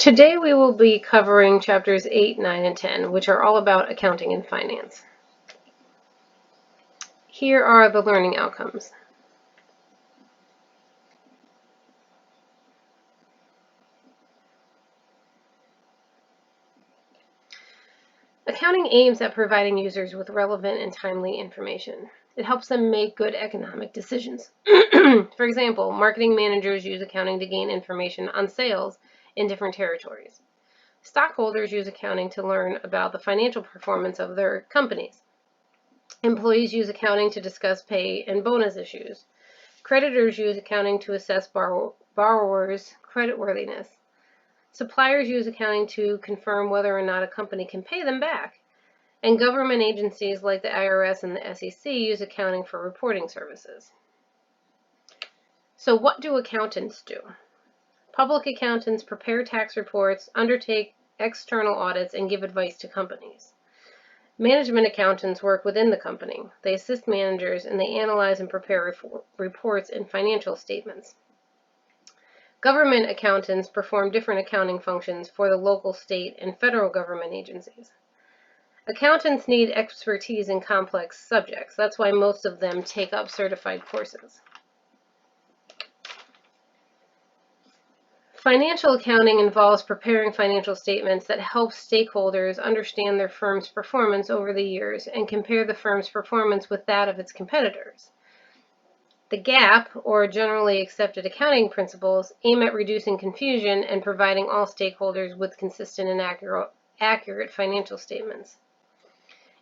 Today we will be covering chapters 8, 9, and 10, which are all about accounting and finance. Here are the learning outcomes. Accounting aims at providing users with relevant and timely information. It helps them make good economic decisions. For example, marketing managers use accounting to gain information on sales in different territories. Stockholders use accounting to learn about the financial performance of their companies. Employees use accounting to discuss pay and bonus issues. Creditors use accounting to assess borrowers' creditworthiness. Suppliers use accounting to confirm whether or not a company can pay them back. And government agencies like the IRS and the SEC use accounting for reporting services. So what do accountants do? Public accountants prepare tax reports, undertake external audits, and give advice to companies. Management accountants work within the company. They assist managers and they analyze and prepare reports and financial statements. Government accountants perform different accounting functions for the local, state, and federal government agencies. Accountants need expertise in complex subjects. That's why most of them take up certified courses. Financial accounting involves preparing financial statements that help stakeholders understand their firm's performance over the years and compare the firm's performance with that of its competitors. The GAAP, or Generally Accepted Accounting Principles, aim at reducing confusion and providing all stakeholders with consistent and accurate financial statements.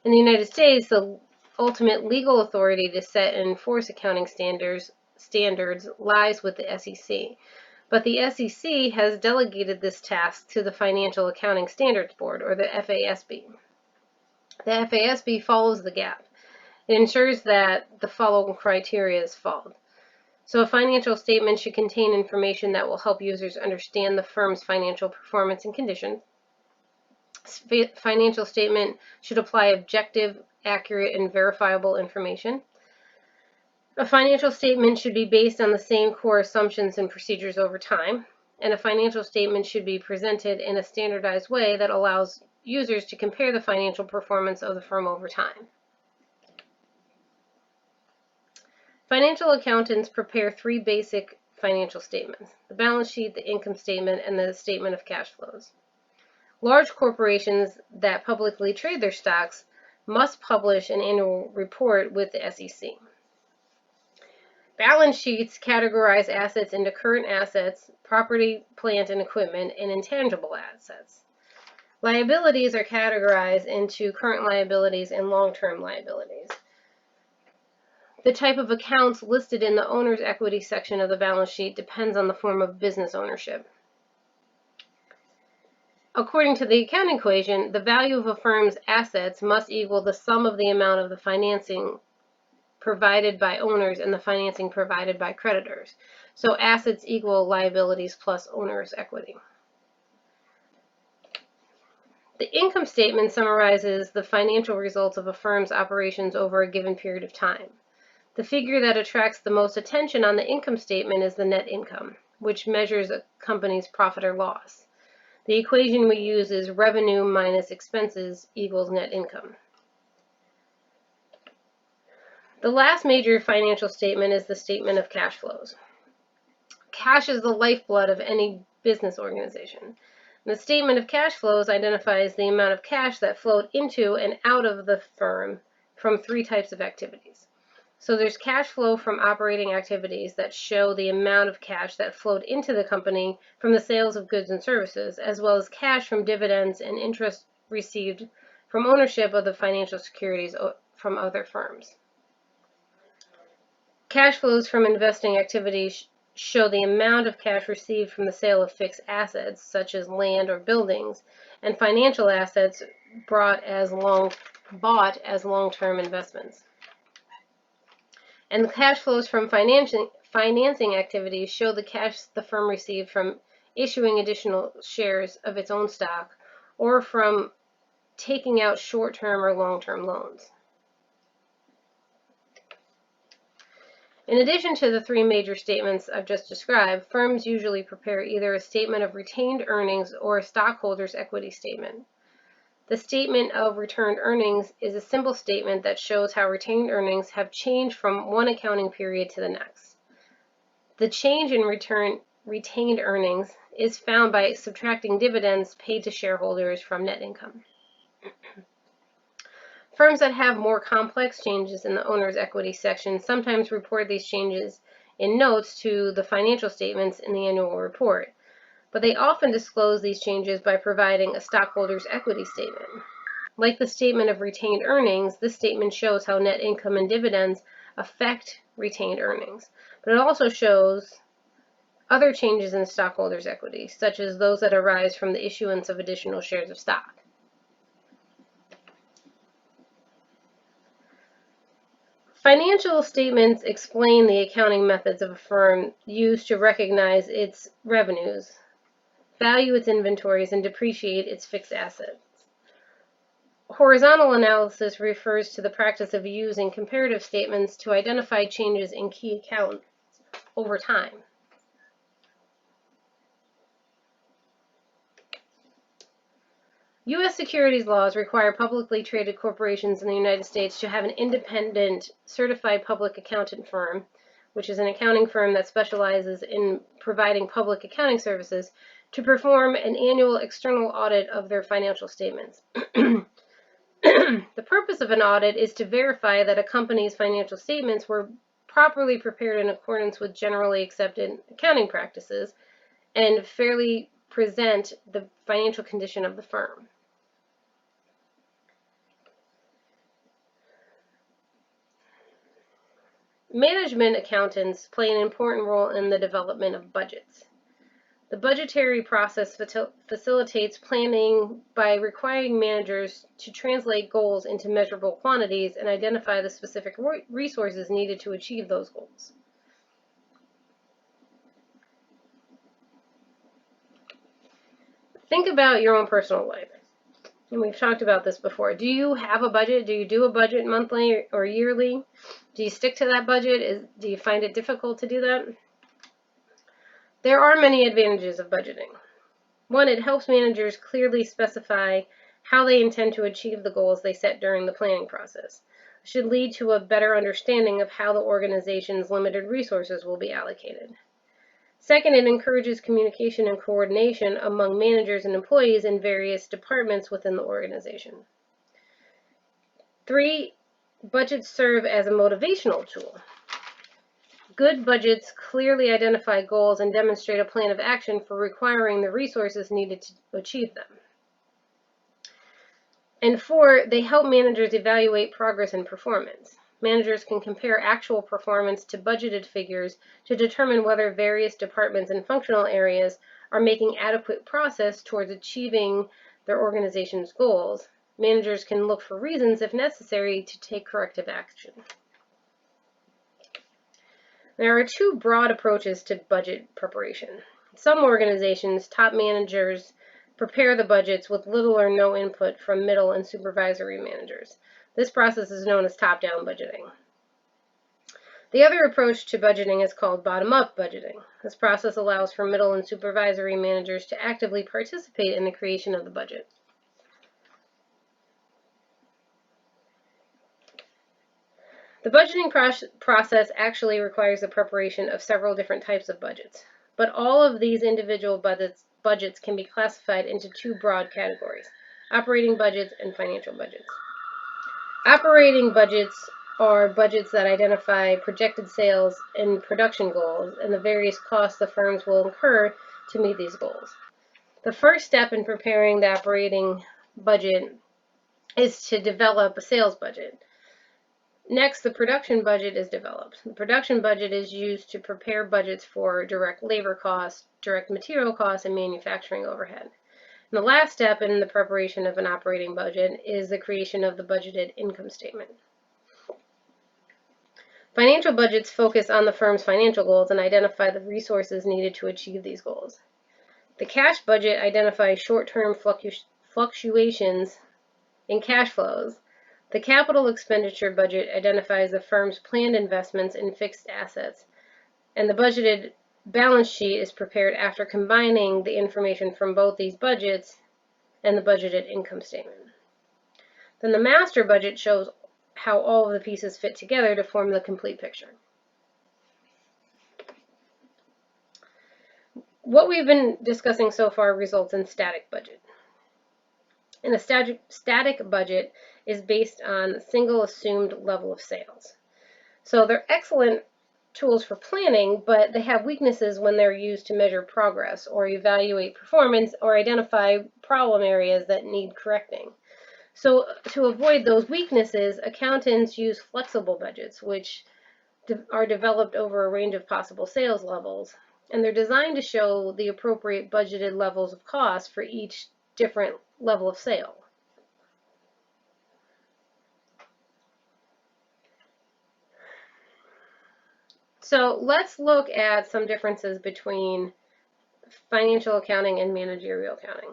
In the United States, the ultimate legal authority to set and enforce accounting standards lies with the SEC, but the SEC has delegated this task to the Financial Accounting Standards Board, or the FASB. The FASB follows the GAAP. It ensures that the following criteria is followed. So a financial statement should contain information that will help users understand the firm's financial performance and condition. Financial statement should apply objective, accurate, and verifiable information. A financial statement should be based on the same core assumptions and procedures over time. And a financial statement should be presented in a standardized way that allows users to compare the financial performance of the firm over time. Financial accountants prepare three basic financial statements: the balance sheet, the income statement, and the statement of cash flows. Large corporations that publicly trade their stocks must publish an annual report with the SEC. Balance sheets categorize assets into current assets, property, plant, and equipment, and intangible assets. Liabilities are categorized into current liabilities and long-term liabilities. The type of accounts listed in the owner's equity section of the balance sheet depends on the form of business ownership. According to the accounting equation, the value of a firm's assets must equal the sum of the amount of the financing provided by owners and the financing provided by creditors. So assets equal liabilities plus owner's equity. The income statement summarizes the financial results of a firm's operations over a given period of time. The figure that attracts the most attention on the income statement is the net income, which measures a company's profit or loss. The equation we use is revenue minus expenses equals net income. The last major financial statement is the statement of cash flows. Cash is the lifeblood of any business organization. The statement of cash flows identifies the amount of cash that flowed into and out of the firm from three types of activities. So there's cash flow from operating activities that show the amount of cash that flowed into the company from the sales of goods and services, as well as cash from dividends and interest received from ownership of the financial securities from other firms. Cash flows from investing activities show the amount of cash received from the sale of fixed assets, such as land or buildings, and financial assets bought as long-term investments. And the cash flows from financing activities show the cash the firm received from issuing additional shares of its own stock or from taking out short-term or long-term loans. In addition to the three major statements I've just described, firms usually prepare either a statement of retained earnings or a stockholders' equity statement. The statement of returned earnings is a simple statement that shows how retained earnings have changed from one accounting period to the next. The change in retained earnings is found by subtracting dividends paid to shareholders from net income. Firms that have more complex changes in the owner's equity section sometimes report these changes in notes to the financial statements in the annual report, but they often disclose these changes by providing a stockholder's equity statement. Like the statement of retained earnings, this statement shows how net income and dividends affect retained earnings, but it also shows other changes in stockholders' equity, such as those that arise from the issuance of additional shares of stock. Financial statements explain the accounting methods of a firm used to recognize its revenues, value its inventories, and depreciate its fixed assets. Horizontal analysis refers to the practice of using comparative statements to identify changes in key accounts over time. U.S. securities laws require publicly traded corporations in the United States to have an independent certified public accountant firm, which is an accounting firm that specializes in providing public accounting services, to perform an annual external audit of their financial statements. The purpose of an audit is to verify that a company's financial statements were properly prepared in accordance with generally accepted accounting practices and fairly present the financial condition of the firm. Management accountants play an important role in the development of budgets. The budgetary process facilitates planning by requiring managers to translate goals into measurable quantities and identify the specific resources needed to achieve those goals. Think about your own personal life. And we've talked about this before. Do you have a budget? Do you do a budget monthly or yearly? Do you stick to that budget? Do you find it difficult to do that? There are many advantages of budgeting. One, it helps managers clearly specify how they intend to achieve the goals they set during the planning process. It should lead to a better understanding of how the organization's limited resources will be allocated. Second, it encourages communication and coordination among managers and employees in various departments within the organization. 3, budgets serve as a motivational tool. Good budgets clearly identify goals and demonstrate a plan of action for requiring the resources needed to achieve them. And 4, they help managers evaluate progress and performance. Managers can compare actual performance to budgeted figures to determine whether various departments and functional areas are making adequate progress towards achieving their organization's goals. Managers can look for reasons, if necessary, to take corrective action. There are 2 broad approaches to budget preparation. In some organizations, top managers prepare the budgets with little or no input from middle and supervisory managers. This process is known as top-down budgeting. The other approach to budgeting is called bottom-up budgeting. This process allows for middle and supervisory managers to actively participate in the creation of the budget. The budgeting process actually requires the preparation of several different types of budgets, but all of these individual budgets can be classified into 2 broad categories: operating budgets and financial budgets. Operating budgets are budgets that identify projected sales and production goals and the various costs the firms will incur to meet these goals. The first step in preparing the operating budget is to develop a sales budget. Next, the production budget is developed. The production budget is used to prepare budgets for direct labor costs, direct material costs, and manufacturing overhead. And the last step in the preparation of an operating budget is the creation of the budgeted income statement. Financial budgets focus on the firm's financial goals and identify the resources needed to achieve these goals. The cash budget identifies short-term fluctuations in cash flows, The capital expenditure budget identifies the firm's planned investments in fixed assets, and the budgeted balance sheet is prepared after combining the information from both these budgets and the budgeted income statement. Then the master budget shows how all of the pieces fit together to form the complete picture. What we've been discussing so far results in static budget. And a static budget is based on a single assumed level of sales. So they're excellent tools for planning, but they have weaknesses when they're used to measure progress or evaluate performance or identify problem areas that need correcting. So to avoid those weaknesses, accountants use flexible budgets, which are developed over a range of possible sales levels, and they're designed to show the appropriate budgeted levels of cost for each different level of sale. So let's look at some differences between financial accounting and managerial accounting.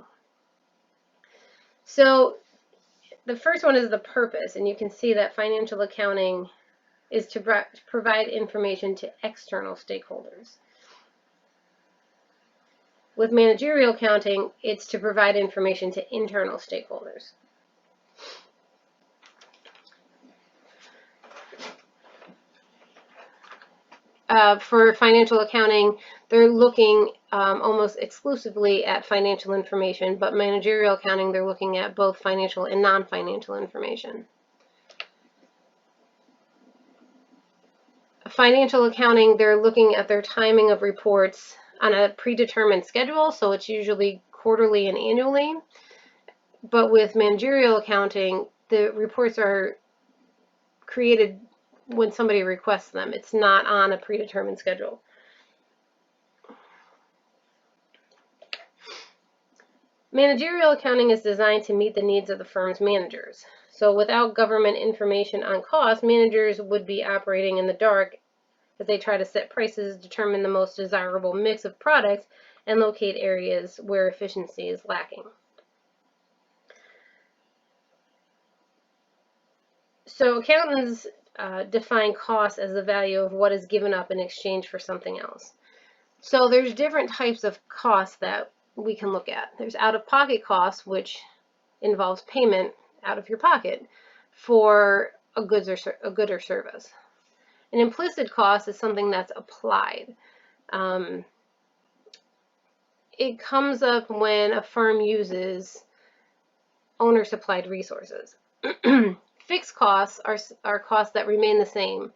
So the first one is the purpose, and you can see that financial accounting is to provide information to external stakeholders. With managerial accounting, it's to provide information to internal stakeholders. For financial accounting, they're looking almost exclusively at financial information, but managerial accounting, they're looking at both financial and non-financial information. Financial accounting, they're looking at their timing of reports on a predetermined schedule, so it's usually quarterly and annually. But with managerial accounting, the reports are created when somebody requests them. It's not on a predetermined schedule. Managerial accounting is designed to meet the needs of the firm's managers. So without government information on cost, managers would be operating in the dark as they try to set prices, determine the most desirable mix of products, and locate areas where efficiency is lacking. So accountants define cost as the value of what is given up in exchange for something else. So there's different types of costs that we can look at. There's out-of-pocket costs, which involves payment out of your pocket for a good or service. An implicit cost is something that's applied. It comes up when a firm uses owner-supplied resources. Fixed costs are costs that remain the same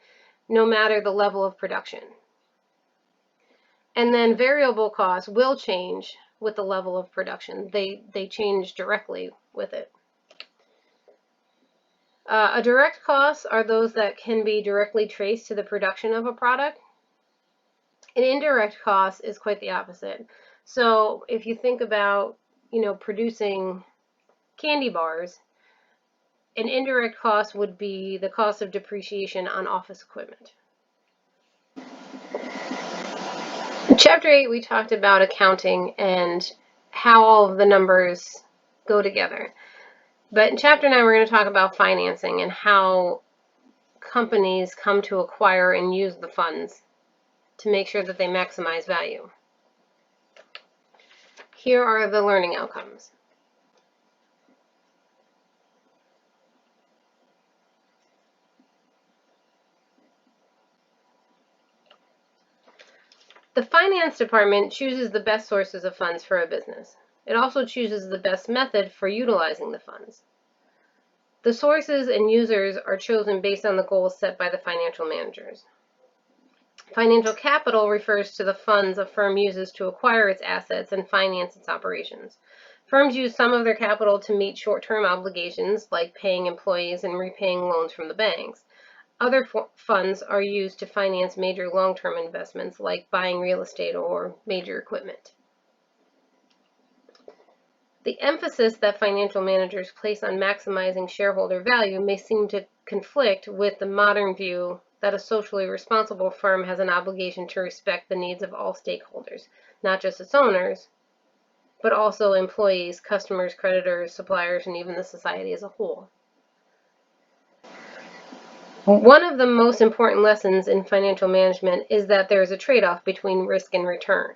no matter the level of production. And then variable costs will change with the level of production. They change directly with it. A direct costs are those that can be directly traced to the production of a product. An indirect cost is quite the opposite. So if you think about, producing candy bars, an indirect cost would be the cost of depreciation on office equipment. In Chapter 8, we talked about accounting and how all of the numbers go together. But in Chapter 9, we're going to talk about financing and how companies come to acquire and use the funds to make sure that they maximize value. Here are the learning outcomes. The finance department chooses the best sources of funds for a business. It also chooses the best method for utilizing the funds. The sources and users are chosen based on the goals set by the financial managers. Financial capital refers to the funds a firm uses to acquire its assets and finance its operations. Firms use some of their capital to meet short-term obligations like paying employees and repaying loans from the banks. Other funds are used to finance major long-term investments like buying real estate or major equipment. The emphasis that financial managers place on maximizing shareholder value may seem to conflict with the modern view that a socially responsible firm has an obligation to respect the needs of all stakeholders, not just its owners, but also employees, customers, creditors, suppliers, and even the society as a whole. One of the most important lessons in financial management is that there is a trade-off between risk and return.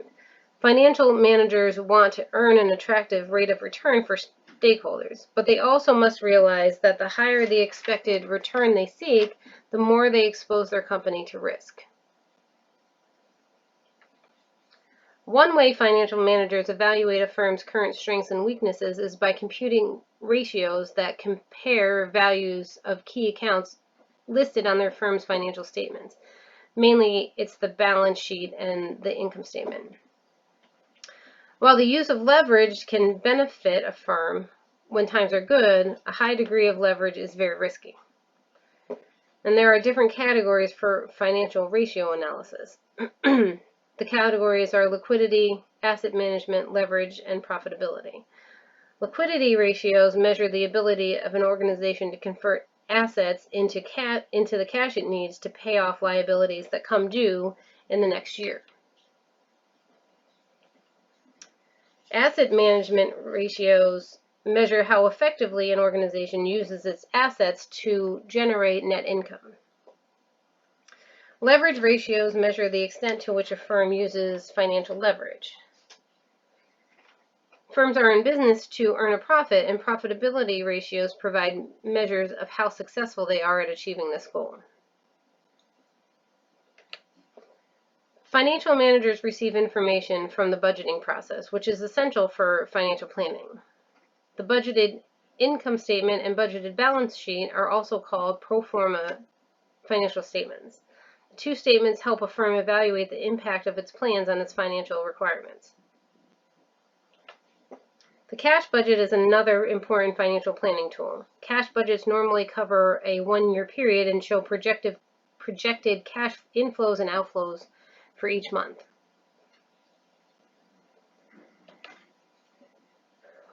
Financial managers want to earn an attractive rate of return for stakeholders, but they also must realize that the higher the expected return they seek, the more they expose their company to risk. One way financial managers evaluate a firm's current strengths and weaknesses is by computing ratios that compare values of key accounts listed on their firm's financial statements. Mainly, it's the balance sheet and the income statement. While the use of leverage can benefit a firm when times are good, a high degree of leverage is very risky. And there are different categories for financial ratio analysis. The categories are liquidity, asset management, leverage, and profitability. Liquidity ratios measure the ability of an organization to convert assets into the cash it needs to pay off liabilities that come due in the next year. Asset management ratios measure how effectively an organization uses its assets to generate net income. Leverage ratios measure the extent to which a firm uses financial leverage. Firms are in business to earn a profit, and profitability ratios provide measures of how successful they are at achieving this goal. Financial managers receive information from the budgeting process, which is essential for financial planning. The budgeted income statement and budgeted balance sheet are also called pro forma financial statements. The two statements help a firm evaluate the impact of its plans on its financial requirements. The cash budget is another important financial planning tool. Cash budgets normally cover a one-year period and show projected cash inflows and outflows for each month.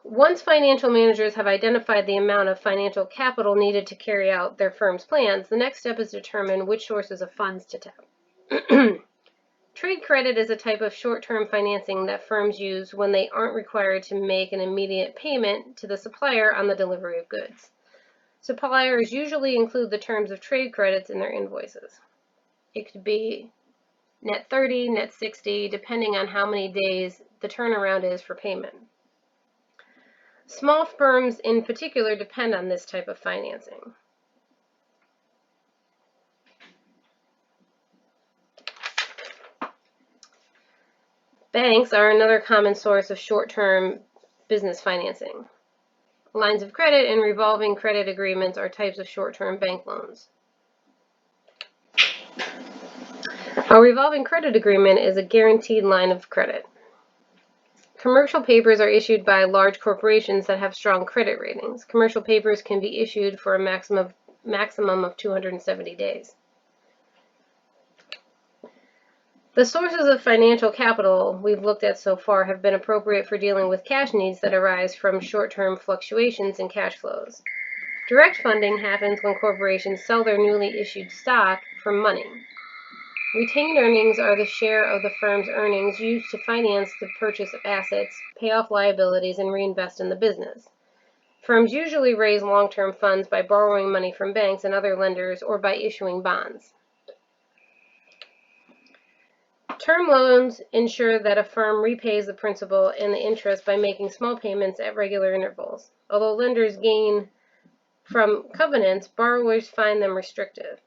Once financial managers have identified the amount of financial capital needed to carry out their firm's plans, the next step is to determine which sources of funds to tap. Trade credit is a type of short-term financing that firms use when they aren't required to make an immediate payment to the supplier on the delivery of goods. Suppliers usually include the terms of trade credits in their invoices. It could be net 30, net 60, depending on how many days the turnaround is for payment. Small firms in particular depend on this type of financing. Banks are another common source of short-term business financing. Lines of credit and revolving credit agreements are types of short-term bank loans. A revolving credit agreement is a guaranteed line of credit. Commercial papers are issued by large corporations that have strong credit ratings. Commercial papers can be issued for a maximum of 270 days. The sources of financial capital we've looked at so far have been appropriate for dealing with cash needs that arise from short-term fluctuations in cash flows. Direct funding happens when corporations sell their newly issued stock for money. Retained earnings are the share of the firm's earnings used to finance the purchase of assets, pay off liabilities, and reinvest in the business. Firms usually raise long-term funds by borrowing money from banks and other lenders or by issuing bonds. Term loans ensure that a firm repays the principal and the interest by making small payments at regular intervals. Although lenders gain from covenants, borrowers find them restrictive.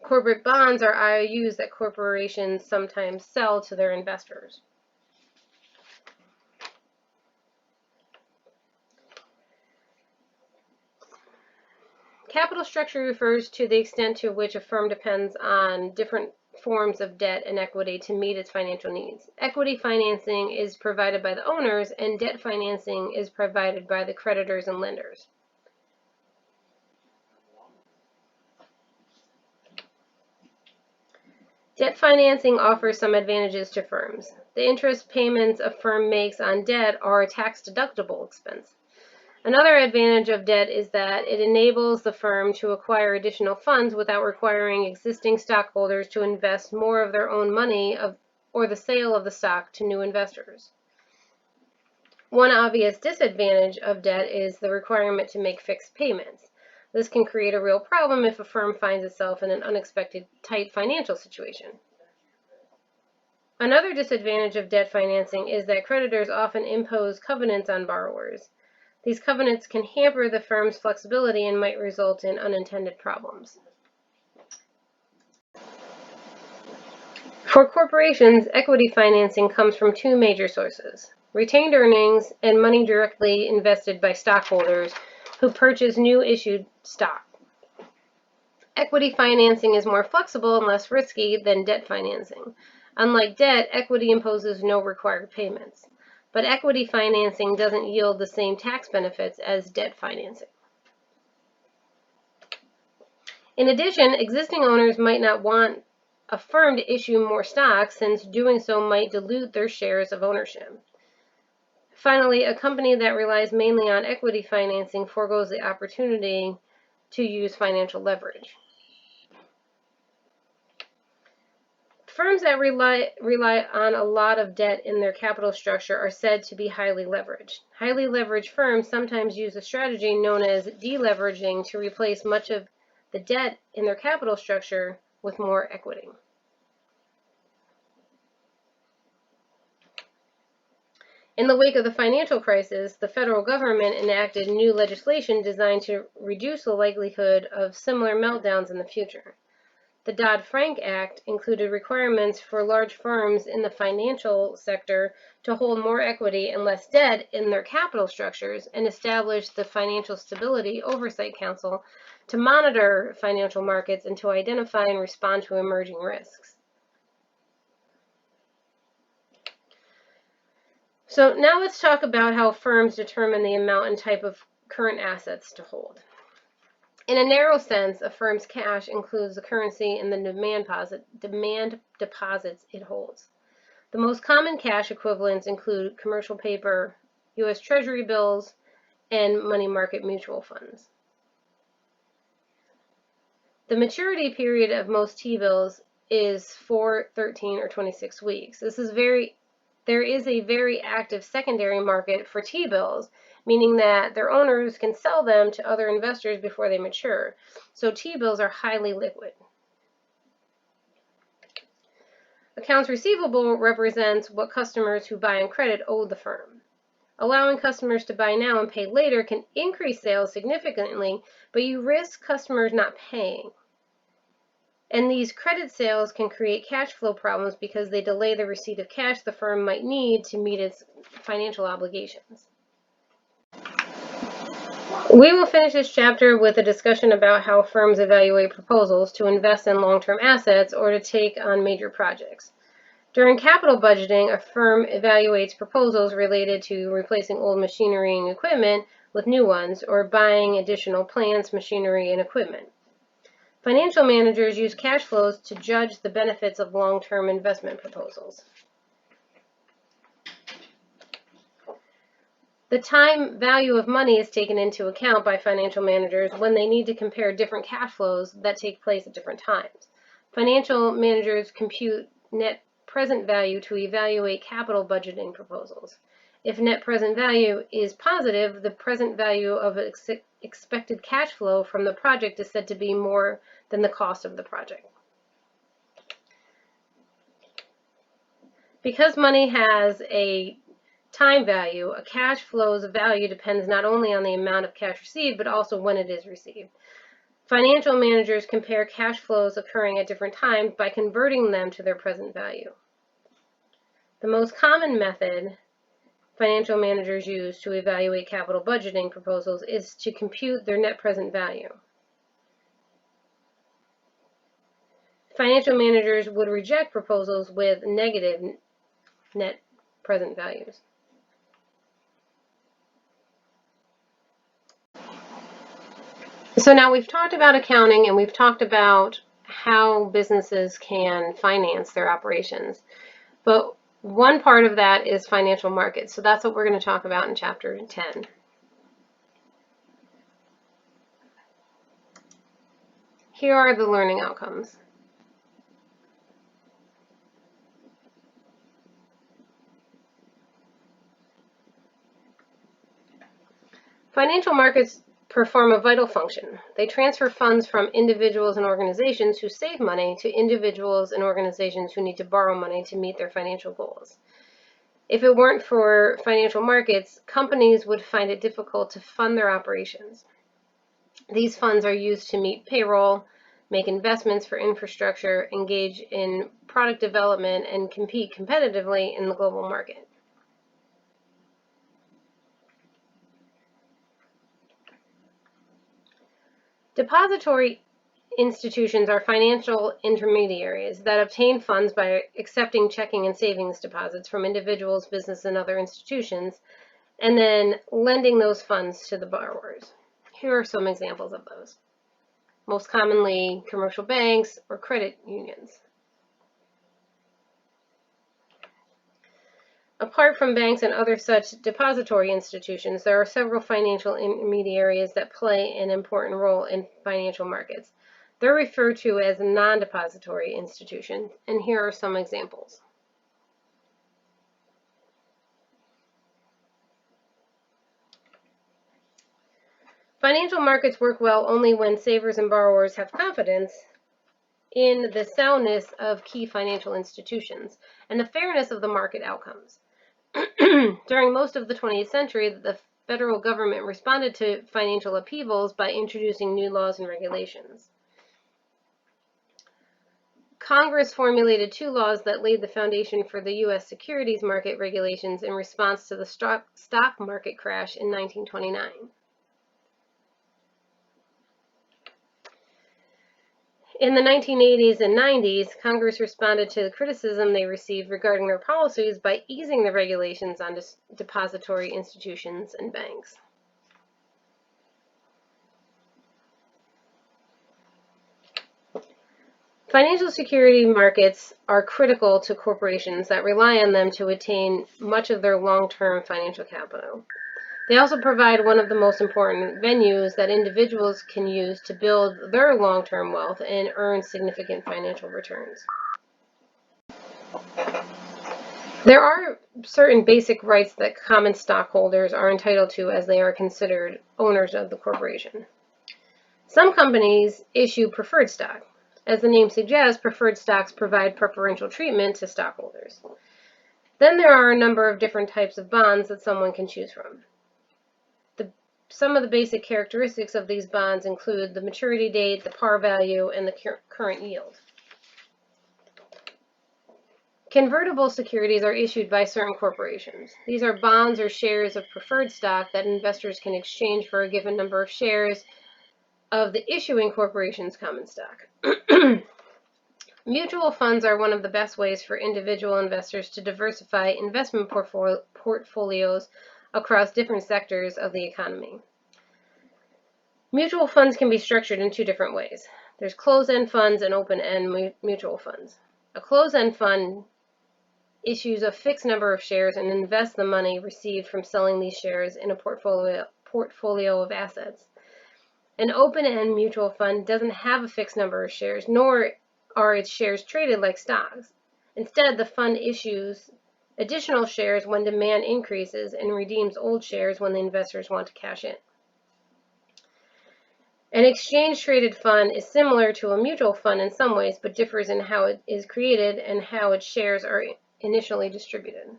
Corporate bonds are IOUs that corporations sometimes sell to their investors. Capital structure refers to the extent to which a firm depends on different forms of debt and equity to meet its financial needs. Equity financing is provided by the owners, and debt financing is provided by the creditors and lenders. Debt financing offers some advantages to firms. The interest payments a firm makes on debt are a tax-deductible expense. Another advantage of debt is that it enables the firm to acquire additional funds without requiring existing stockholders to invest more of their own money or the sale of the stock to new investors. One obvious disadvantage of debt is the requirement to make fixed payments. This can create a real problem if a firm finds itself in an unexpected tight financial situation. Another disadvantage of debt financing is that creditors often impose covenants on borrowers. These covenants can hamper the firm's flexibility and might result in unintended problems. For corporations, equity financing comes from two major sources: retained earnings and money directly invested by stockholders who purchase new issued stock. Equity financing is more flexible and less risky than debt financing. Unlike debt, equity imposes no required payments, but equity financing doesn't yield the same tax benefits as debt financing. In addition, existing owners might not want a firm to issue more stock, since doing so might dilute their shares of ownership. Finally, a company that relies mainly on equity financing forgoes the opportunity to use financial leverage. Firms that rely on a lot of debt in their capital structure are said to be highly leveraged. Highly leveraged firms sometimes use a strategy known as deleveraging to replace much of the debt in their capital structure with more equity. In the wake of the financial crisis, the federal government enacted new legislation designed to reduce the likelihood of similar meltdowns in the future. The Dodd-Frank Act included requirements for large firms in the financial sector to hold more equity and less debt in their capital structures, and established the Financial Stability Oversight Council to monitor financial markets and to identify and respond to emerging risks. So now let's talk about how firms determine the amount and type of current assets to hold. In a narrow sense, a firm's cash includes the currency and the demand deposits it holds. The most common cash equivalents include commercial paper, U.S. Treasury bills, and money market mutual funds. The maturity period of most T-bills is 4, 13, or 26 weeks. There is a very active secondary market for T-bills, meaning that their owners can sell them to other investors before they mature. So T-bills are highly liquid. Accounts receivable represents what customers who buy on credit owe the firm. Allowing customers to buy now and pay later can increase sales significantly, but you risk customers not paying. And these credit sales can create cash flow problems because they delay the receipt of cash the firm might need to meet its financial obligations. We will finish this chapter with a discussion about how firms evaluate proposals to invest in long-term assets or to take on major projects. During capital budgeting, a firm evaluates proposals related to replacing old machinery and equipment with new ones, or buying additional plants, machinery, and equipment. Financial managers use cash flows to judge the benefits of long-term investment proposals. The time value of money is taken into account by financial managers when they need to compare different cash flows that take place at different times. Financial managers compute net present value to evaluate capital budgeting proposals. If net present value is positive, the present value of expected cash flow from the project is said to be more than the cost of the project. Because money has a time value, a cash flow's value depends not only on the amount of cash received, but also when it is received. Financial managers compare cash flows occurring at different times by converting them to their present value. The most common method financial managers use to evaluate capital budgeting proposals is to compute their net present value. Financial managers would reject proposals with negative net present values. So now we've talked about accounting, and we've talked about how businesses can finance their operations. But one part of that is financial markets. So that's what we're going to talk about in Chapter 10. Here are the learning outcomes. Financial markets perform a vital function. They transfer funds from individuals and organizations who save money to individuals and organizations who need to borrow money to meet their financial goals. If it weren't for financial markets, companies would find it difficult to fund their operations. These funds are used to meet payroll, make investments for infrastructure, engage in product development, and compete competitively in the global market. Depository institutions are financial intermediaries that obtain funds by accepting checking and savings deposits from individuals, business, and other institutions, and then lending those funds to the borrowers. Here are some examples of those. Most commonly, commercial banks or credit unions. Apart from banks and other such depository institutions, there are several financial intermediaries that play an important role in financial markets. They're referred to as non-depository institutions, and here are some examples. Financial markets work well only when savers and borrowers have confidence in the soundness of key financial institutions and the fairness of the market outcomes. During most of the 20th century, the federal government responded to financial upheavals by introducing new laws and regulations. Congress formulated 2 laws that laid the foundation for the U.S. securities market regulations in response to the stock market crash in 1929. In the 1980s and 90s, Congress responded to the criticism they received regarding their policies by easing the regulations on depository institutions and banks. Financial security markets are critical to corporations that rely on them to attain much of their long-term financial capital. They also provide one of the most important venues that individuals can use to build their long-term wealth and earn significant financial returns. There are certain basic rights that common stockholders are entitled to as they are considered owners of the corporation. Some companies issue preferred stock. As the name suggests, preferred stocks provide preferential treatment to stockholders. Then there are a number of different types of bonds that someone can choose from. Some of the basic characteristics of these bonds include the maturity date, the par value, and the current yield. Convertible securities are issued by certain corporations. These are bonds or shares of preferred stock that investors can exchange for a given number of shares of the issuing corporation's common stock. Mutual funds are one of the best ways for individual investors to diversify investment portfolios across different sectors of the economy. Mutual funds can be structured in 2 different ways. There's closed-end funds and open-end mutual funds. A closed-end fund issues a fixed number of shares and invests the money received from selling these shares in a portfolio of assets. An open-end mutual fund doesn't have a fixed number of shares, nor are its shares traded like stocks. Instead, the fund issues additional shares when demand increases and redeems old shares when the investors want to cash in. An exchange-traded fund is similar to a mutual fund in some ways, but differs in how it is created and how its shares are initially distributed.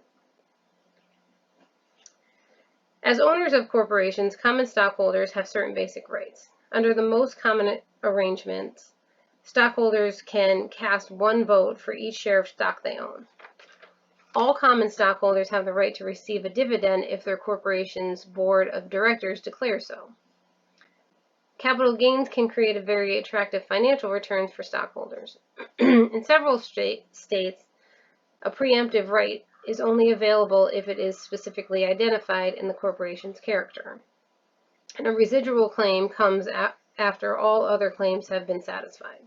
As owners of corporations, common stockholders have certain basic rights. Under the most common arrangements, stockholders can cast 1 vote for each share of stock they own. All common stockholders have the right to receive a dividend if their corporation's board of directors declares so. Capital gains can create a very attractive financial returns for stockholders. In several states, a preemptive right is only available if it is specifically identified in the corporation's character. And a residual claim comes after all other claims have been satisfied.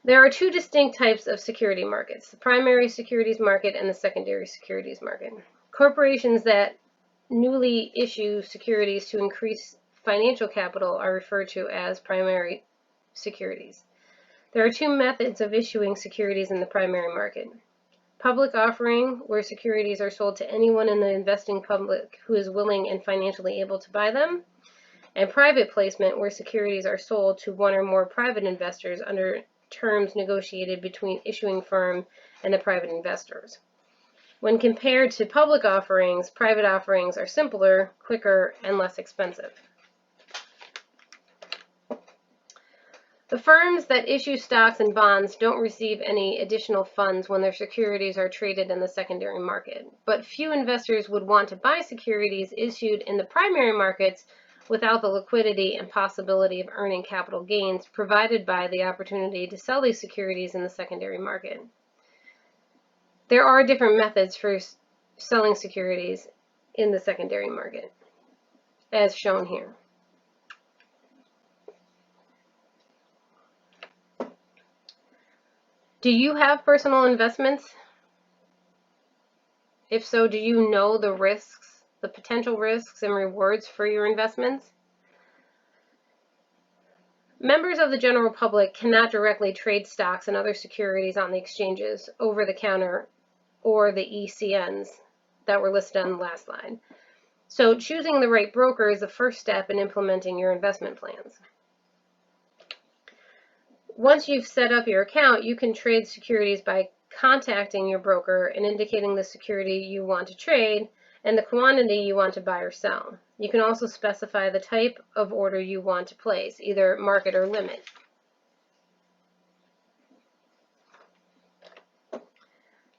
There are 2 distinct types of security markets, the primary securities market and the secondary securities market. Corporations that newly issue securities to increase financial capital are referred to as primary securities. There are 2 methods of issuing securities in the primary market. Public offering, where securities are sold to anyone in the investing public who is willing and financially able to buy them. And private placement, where securities are sold to one or more private investors under terms negotiated between issuing firm and the private investors. When compared to public offerings, private offerings are simpler, quicker, and less expensive. The firms that issue stocks and bonds don't receive any additional funds when their securities are traded in the secondary market, but few investors would want to buy securities issued in the primary markets without the liquidity and possibility of earning capital gains provided by the opportunity to sell these securities in the secondary market. There are different methods for selling securities in the secondary market, as shown here. Do you have personal investments? If so, do you know the risks, the potential risks and rewards for your investments? Members of the general public cannot directly trade stocks and other securities on the exchanges, over the counter, or the ECNs that were listed on the last slide. So choosing the right broker is the first step in implementing your investment plans. Once you've set up your account, you can trade securities by contacting your broker and indicating the security you want to trade and the quantity you want to buy or sell. You can also specify the type of order you want to place, either market or limit.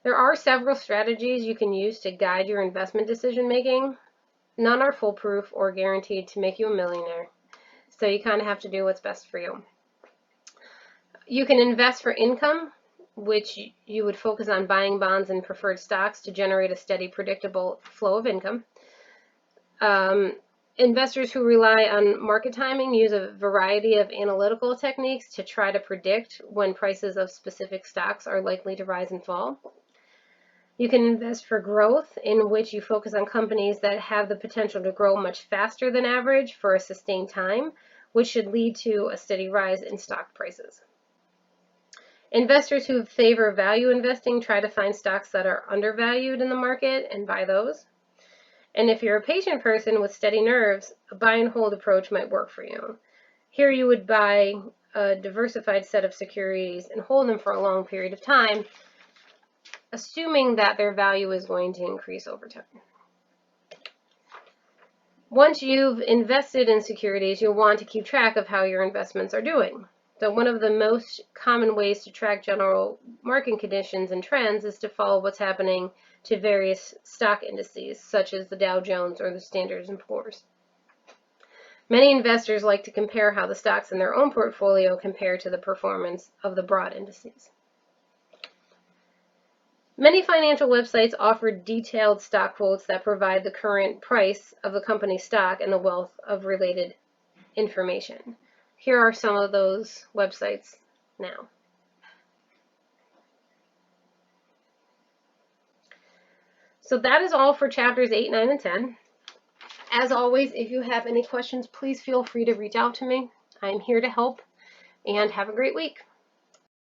There are several strategies you can use to guide your investment decision making. None are foolproof or guaranteed to make you a millionaire, so you kind of have to do what's best for you. You can invest for income, which you would focus on buying bonds and preferred stocks to generate a steady, predictable flow of income. Investors who rely on market timing use a variety of analytical techniques to try to predict when prices of specific stocks are likely to rise and fall. You can invest for growth, in which you focus on companies that have the potential to grow much faster than average for a sustained time, which should lead to a steady rise in stock prices. Investors who favor value investing try to find stocks that are undervalued in the market and buy those. And if you're a patient person with steady nerves, a buy and hold approach might work for you. Here you would buy a diversified set of securities and hold them for a long period of time, assuming that their value is going to increase over time. Once you've invested in securities, you'll want to keep track of how your investments are doing. So one of the most common ways to track general market conditions and trends is to follow what's happening to various stock indices, such as the Dow Jones or the Standard & Poor's. Many investors like to compare how the stocks in their own portfolio compare to the performance of the broad indices. Many financial websites offer detailed stock quotes that provide the current price of the company's stock and the wealth of related information. Here are some of those websites now. So that is all for chapters 8, 9, and 10. As always, if you have any questions, please feel free to reach out to me. I'm here to help, and have a great week.